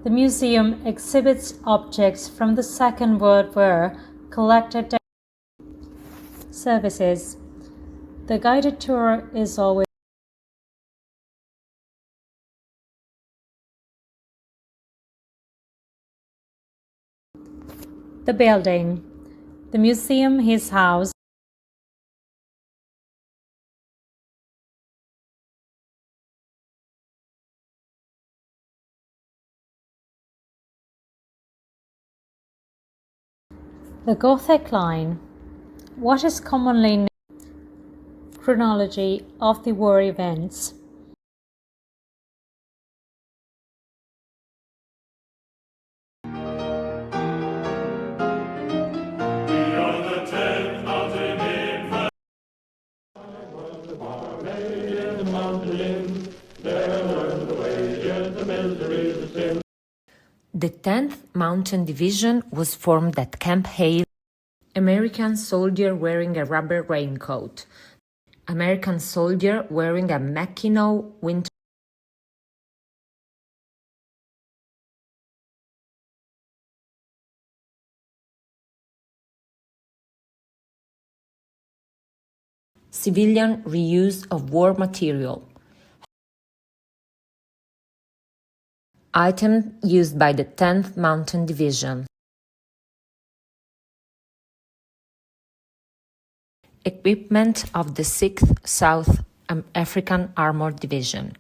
The museum exhibits objects from the Second World War collected services. The guided tour is always the building. The museum is housed the Gothic line, what is commonly named chronology of the war events. The 10th Mountain Division was formed at Camp Hale. American soldier wearing a rubber raincoat. American soldier wearing a Mackinaw winter. Civilian reuse of war material. Item used by the 10th Mountain Division. Equipment of the 6th South African Armored Division.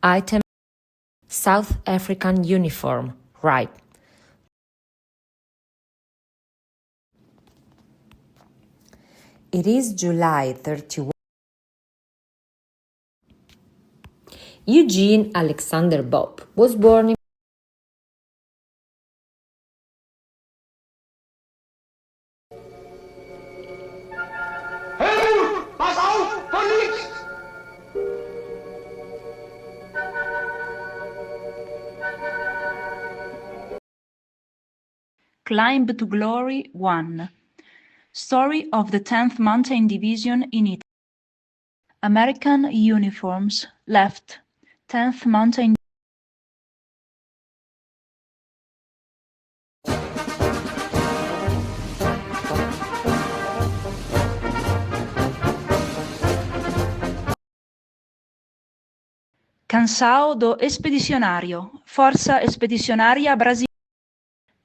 Item South African uniform, right. It is July 31. Eugene Alexander Bopp was born in Climb to Glory 1. Story of the 10th Mountain Division in Italy. American uniforms left. 10th Mountain Cansao do Expedicionário, Forza Expedicionária Brasileira.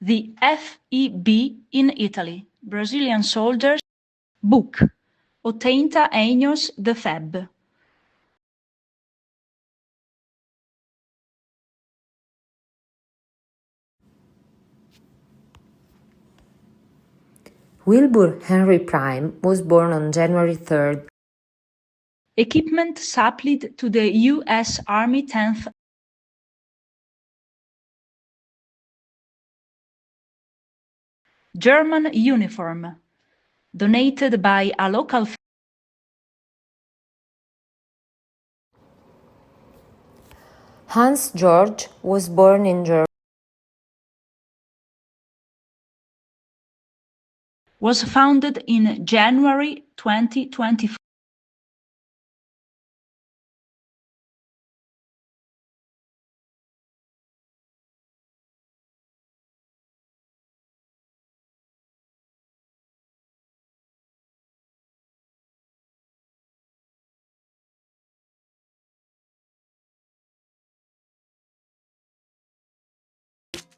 The FEB in Italy, Brazilian Soldiers, Book, 80 anos de Feb. Wilbur Henry Prime was born on January 3rd. Equipment supplied to the U.S. Army 10th. German uniform, donated by a local. Hans Georg was born in Germany. Was founded in January 2024.